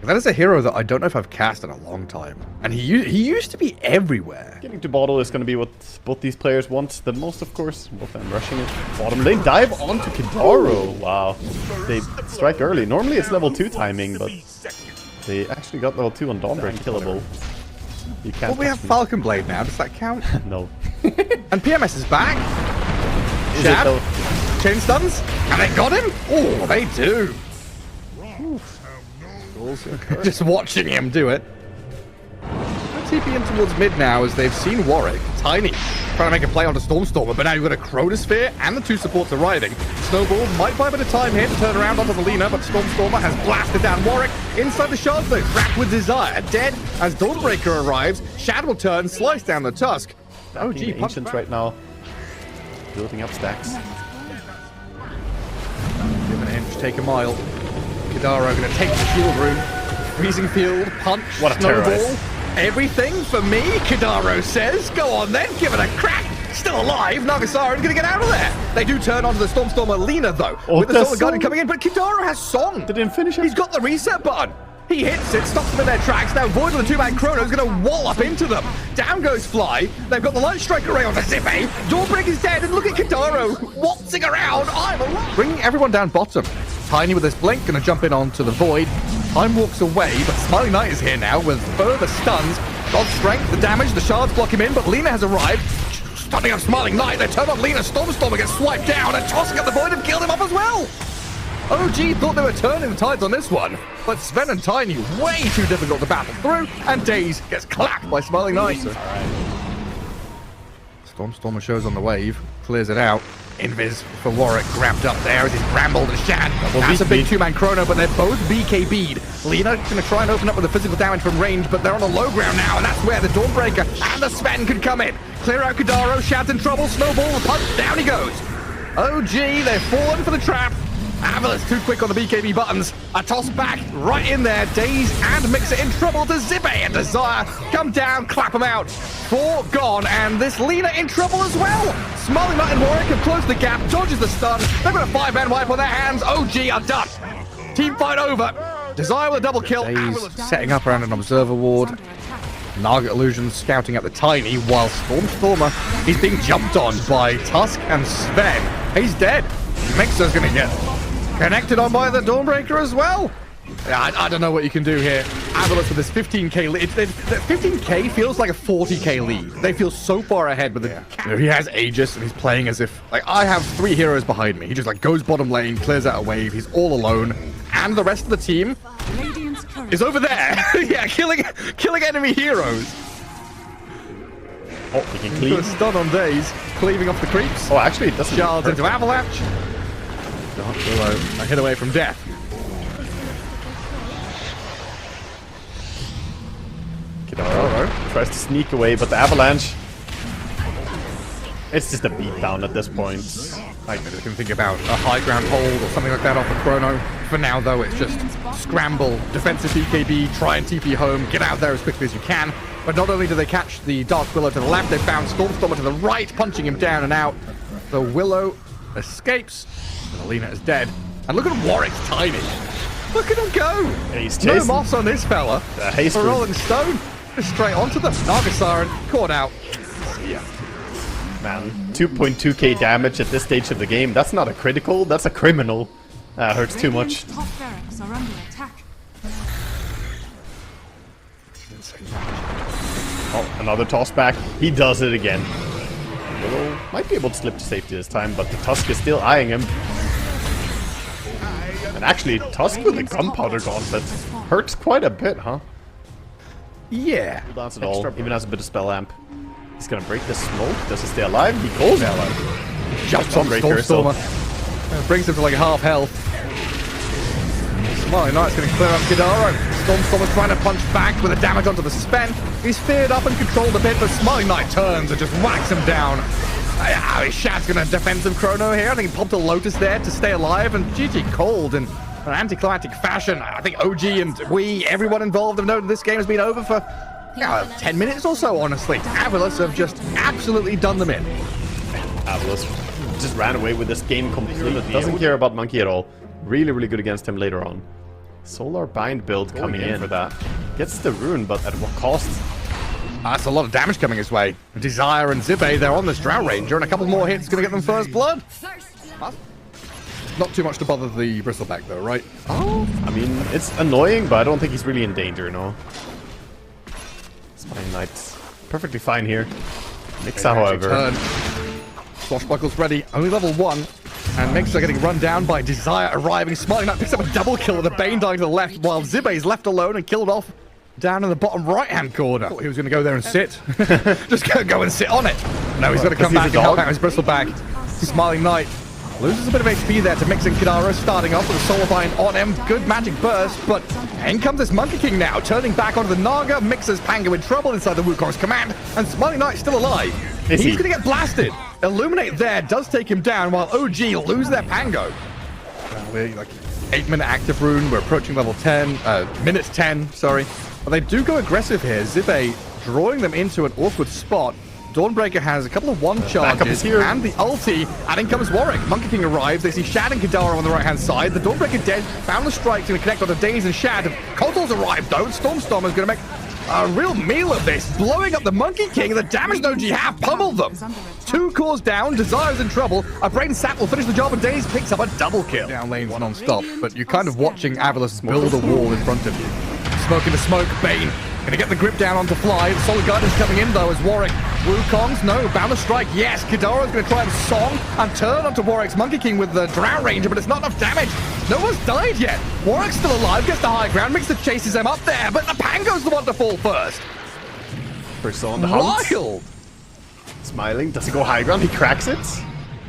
That is a hero that I don't know if I've cast in a long time. And he used to be everywhere. Getting to bottle is going to be what both these players want the most, of course. Both them rushing it. Bottom lane dive onto Kidaro. Wow. They strike early. Normally it's level 2 timing, but they actually got level 2 on Dawnbreak killable. You can't. Well, we have Falcon Blade now. Does that count? No. And PMS is back. Is Shab. it though? Chain stuns. And they got him. Oh, they do. Just watching him do it. TP in towards mid now as they've seen Warwick. Tiny trying to make a play onto Stormstormer, but now you've got a Chronosphere and the 2 supports arriving. Snowball might buy a bit of time here to turn around onto the Lina, but Stormstormer has blasted down Warwick inside the Shard though. Wrapped with Desire, dead as Dawnbreaker arrives. Shad will turn, slice down the Tusk. Oh gee, Ancients right now. Building up stacks. Give an inch, take a mile. Kidaro going to take the shield room. Freezing field, punch, what a snowball. terrorist. Everything for me, Kidaro says. Go on then, give it a crack. Still alive, Nagasaran going to get out of there. They do turn onto the Stormstormer Lina though. With the Solar Guardian coming in, but Kidaro has Song. They didn't finish it. He's got the reset button. He hits it, stops them in their tracks. Now Void with the 2-man Chrono is going to wallop into them. Down goes Fly. They've got the Light Strike Array onto Zippe. Dawnbreak is dead, and look at Kidaro waltzing around. I'm alive. Bringing everyone down bottom. Tiny with this blink, going to jump in onto the Void. Time walks away, but Smiling Knight is here now with further stuns. God's Strength, the damage, the shards block him in, but Lina has arrived. Stunning up Smiling Knight. They turn on Lina. Stormstormer gets swiped down, and tossing up the Void and killed him off as well. OG thought they were turning the tides on this one, but Sven and Tiny way too difficult to battle through, and Daze gets clapped by Smiling Knight. Stormstormer shows on the wave, clears it out. Invis for Warwick grabbed up there as he's brambled and Shad. That's a big 2-man Chrono, but they're both BKB'd. Lina going to try and open up with the physical damage from range, but they're on the low ground now, and that's where the Dawnbreaker and the Sven could come in. Clear out Kidaro, Shad's in trouble, Snowball, the punch, down he goes. OG, they've fallen for the trap. AVULUS too quick on the BKB buttons. A toss back right in there. Daze and Mixer in trouble to Zippe and Desire. Come down, clap them out. 4 gone, and this Lina in trouble as well. Smiling Knight and Warwick have closed the gap, dodges the stun. They've got a 5-man wipe on their hands. OG are done. Team fight over. Desire with a double kill. Daze setting up around an Observer Ward. Naga Illusion scouting at the Tiny, while Stormstormer is being jumped on by Tusk and Sven. He's dead. Mixer's going to get connected on by the Dawnbreaker as well. I don't know what you can do here. AVULUS with this 15k lead. 15k feels like a 40k lead. They feel so far ahead with it. You know, he has Aegis and he's playing as if, like, I have 3 heroes behind me. He just, like, goes bottom lane, clears out a wave. He's all alone. And the rest of the team is over there. Yeah, killing enemy heroes. Oh, he can cleave. Put a stun on Daze, cleaving off the creeps. Oh, actually, it doesn't. Shards into Avalanche. Willow, a hit away from death. Kidaro tries to sneak away, but the Avalanche... It's just a beatdown at this point. I can think about a high ground hold or something like that off of Chrono. For now, though, it's just scramble, defensive BKB, try and TP home, get out there as quickly as you can. But not only do they catch the Dark Willow to the left, they found Stormstormer to the right, punching him down and out. The Willow escapes. Alina is dead. And look at Warwick's Tiny. Look at him go. He's no moss on this fella. For Rolling Stone. Just straight onto them. Nagasaran caught out. Yeah. Man, 2.2k damage at this stage of the game. That's not a critical, that's a criminal. That hurts too much. Oh, another toss back. He does it again. Willow might be able to slip to safety this time, but the Tusk is still eyeing him. And actually, Tusk with the Gunpowder Gauntlet hurts quite a bit, huh? Yeah. Not at all. Even has a bit of spell amp. He's gonna break the smoke. Does he stay alive? He goes alive. Jumps on Stormstormer. Brings him to like half health. Smiling Knight's gonna clear up Kidaro. Stormstormer's trying to punch back with the damage onto the Sven. He's feared up and controlled a bit, but Smiling Knight turns and just whacks him down. Shad's gonna defensive Chrono here. I think he popped a Lotus there to stay alive, and GG cold in an anticlimactic fashion. I think OG and everyone involved have known this game has been over for 10 minutes or so, honestly. AVULUS have just absolutely done them in. AVULUS just ran away with this game completely. Doesn't care about Monkey at all. Really, really good against him later on. Solar Bind build coming in for that. Gets the rune, but at what cost? That's a lot of damage coming his way. Desire and Zibe, they're on this Drow Ranger, and a couple more hits going to get them first blood. Not too much to bother the Bristleback, though, right? Oh, I mean, it's annoying, but I don't think he's really in danger, no. Spine Knight's perfectly fine here. Mixa, however. Swashbuckle's ready, only level 1. And Mixer getting run down by Desire arriving. Smiling Knight picks up a double kill with the Bane dying to the left, while Zibe's left alone and killed off down in the bottom right-hand corner. Thought he was going to go there and sit. Just go and sit on it. No, he's going to come back and help out his Bristleback. Smiling Knight loses a bit of HP there to Mix and Kidara, starting off with a Solar Bind on him. Good magic burst, but in comes this Monkey King now, turning back onto the Naga. Mixer's Pango in trouble inside the Wukong's command, and Smiling Knight still alive. He's going to get blasted. Illuminate there does take him down, while OG lose their Pango. We're like 8-minute active rune. We're approaching level 10, minute 10, sorry. But they do go aggressive here. Zibe drawing them into an awkward spot. Dawnbreaker has a couple of one charges here and the ulti, and in comes Warwick. Monkey King arrives. They see Shad and Kidara on the right-hand side. The Dawnbreaker dead. Found the strike's going to connect onto Daze and Shad. Console's arrived though. Stormstorm is going to make a real meal of this, blowing up the Monkey King. The damage OG have pummeled them. 2 cores down. Desire's in trouble. A Brain Sap will finish the job, and Daze picks up a double kill. Down lane non-stop, but you're kind of watching AVULUS build a wall in front of you. Smoke into smoke. Bane gonna get the grip down onto Fly. The Solar Guardian's coming in though as Warwick. Wukong's no. Bound to strike. Yes. Kidara's gonna try the song and turn onto Warwick's Monkey King with the Drow Ranger, but it's not enough damage. No one's died yet. Warwick's still alive. Gets the high ground. Mixer chases them up there, but the Pango's the one to fall first. First on the hunt. Wild. Smiling. Does he go high ground? He cracks it.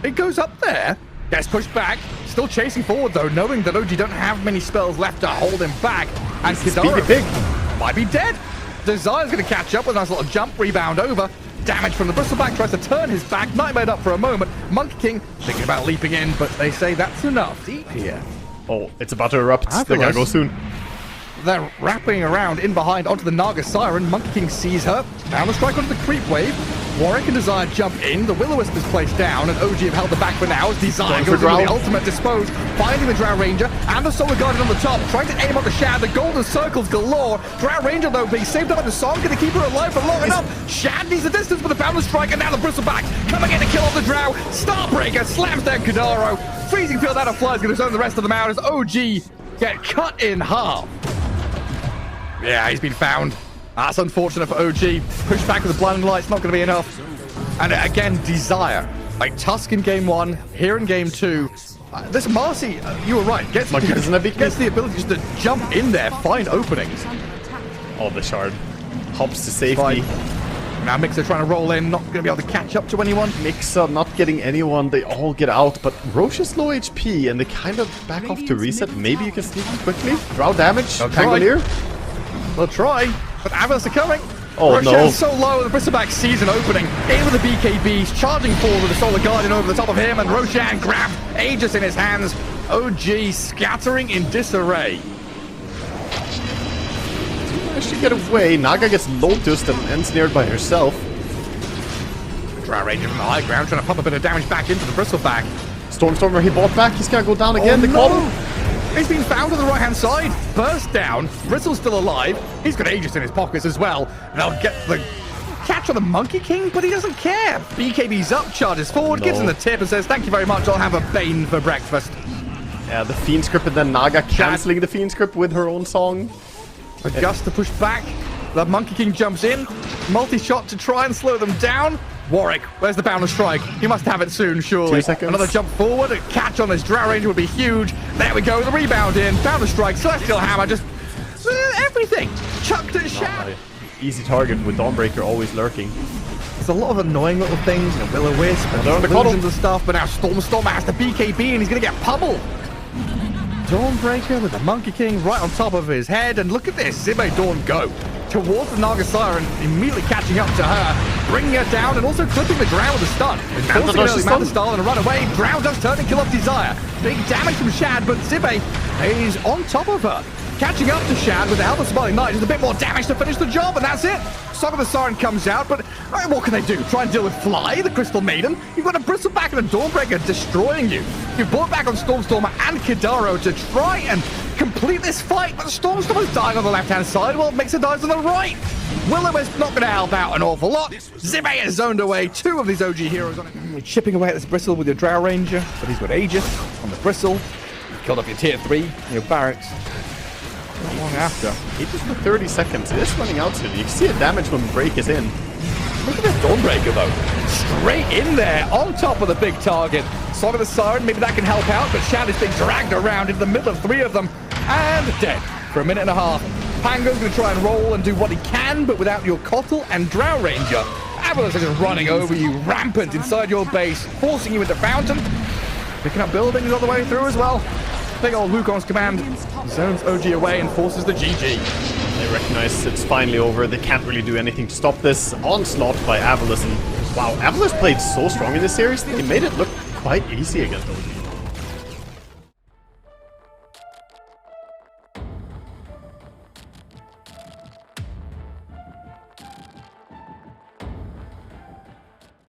It goes up there. Gets pushed back. Still chasing forward though, knowing that OG don't have many spells left to hold him back. And Kidara might be dead. Desire's going to catch up with a nice little jump rebound over. Damage from the Bristleback, tries to turn his back. Nightmare up for a moment. Monkey King thinking about leaping in, but they say that's enough. Deep here. Oh, it's about to erupt. They gotta go soon. They're wrapping around in behind onto the Naga Siren. Monkey King sees her. Down the strike onto the creep wave. Warwick and Desire jump in. The Will-O-Wisp is placed down, and OG have held the back for now. As Desire goes into the ultimate dispose, finding the Drow Ranger and the Solar Guardian on the top, trying to aim on the Shad. The golden circles galore. Drow Ranger, though, being saved up by the song. Going to keep her alive for long enough. Shad needs the distance with the Boundless Strike, and now the Bristleback coming in to kill off the Drow. Starbreaker slams down Kidaro. Freezing Field out of Fly is going to zone the rest of them out as OG get cut in half. Yeah, he's been found. That's unfortunate for OG. Pushed back with the blinding light's not going to be enough. And again, Desire. Like Tusk in game 1, here in game 2. This Marcy, you were right, gets the ability just to jump in there, find openings. Oh, the shard. Hops to safety. Now Mixer trying to roll in, not going to be able to catch up to anyone. Mixer not getting anyone, they all get out, but Roche is low HP and they kind of back off to reset. Maybe you can sneak in quickly. Drow damage, Tangolier. They'll try, but AVULUS are coming. Oh Roshan no. So low, the Bristleback sees an opening. In with the BKBs, charging forward with the Solar Guardian over the top of him, and Roshan grabbed Aegis in his hands. OG scattering in disarray. She get away. Naga gets lotused and ensnared by herself. Drow Ranger from the high ground, trying to pump a bit of damage back into the Bristleback. Stormstormer, he bought back. He's gonna go down again. Oh, they caught him. He's been found on the right-hand side. Burst down. Bristle's still alive. He's got Aegis in his pockets as well. They'll get the catch on the Monkey King, but he doesn't care. BKB's up, charges forward, gives him the tip and says, thank you very much, I'll have a Bane for breakfast. Yeah, the Fiend script and then Naga cancelling the Fiend script with her own song. A gust to push back. The Monkey King jumps in. Multi-shot to try and slow them down. Warwick, where's the Boundless Strike? He must have it soon, surely. 2 seconds. Another jump forward. A catch on this Drow Ranger would be huge. There we go. The rebound in. Boundless Strike. Celestial Hammer. Just everything. Chucked at Shad. Easy target with Dawnbreaker always lurking. There's a lot of annoying little things. Will-O-Wisp and illusions and stuff. But now Stormstormer has the BKB and he's going to get pummeled. Dawnbreaker with the Monkey King right on top of his head. And look at this. Zibe Dawn go towards the Naga Siren, immediately catching up to her, bringing her down, and also clipping the Drow with a stun. Forcing an early Manta style and a run away. Drow does turn and kill off Desire. Big damage from Shad, but Zibe is on top of her. Catching up to Shad with the help of Smiling Knight. Just a bit more damage to finish the job, and that's it. Song of the Siren comes out, but what can they do? Try and deal with Fly, the Crystal Maiden? You've got a Bristleback and a Dawnbreaker destroying you. You've brought back on Stormstormer and Kidaro to try and complete this fight, but Stormstorm is dying on the left-hand side while Mixer dies on the right. Willow is not going to help out an awful lot. Zibe is zoned away. 2 of these OG heroes on it. You're chipping away at this Bristle with your Drow Ranger, but he's got Aegis on the Bristle. You've killed off your tier 3, your barracks. Not long after. Aegis for 30 seconds. It is running out soon. You can see the damage when Break is in. Look at this Dawnbreaker though. Straight in there, on top of the big target. Side of the Siren, maybe that can help out, but Shad is being dragged around into the middle of 3 of them. And dead for a minute and a half. Pango's going to try and roll and do what he can, but without your Kotl and Drow Ranger. Avulus is just running over you, rampant inside your base, forcing you into Fountain. Picking up buildings all the way through as well. Big old Wukong's command zones OG away and forces the GG. They recognize it's finally over. They can't really do anything to stop this onslaught by Avulus. And wow, Avulus played so strong in this series. They made it look quite easy against OG.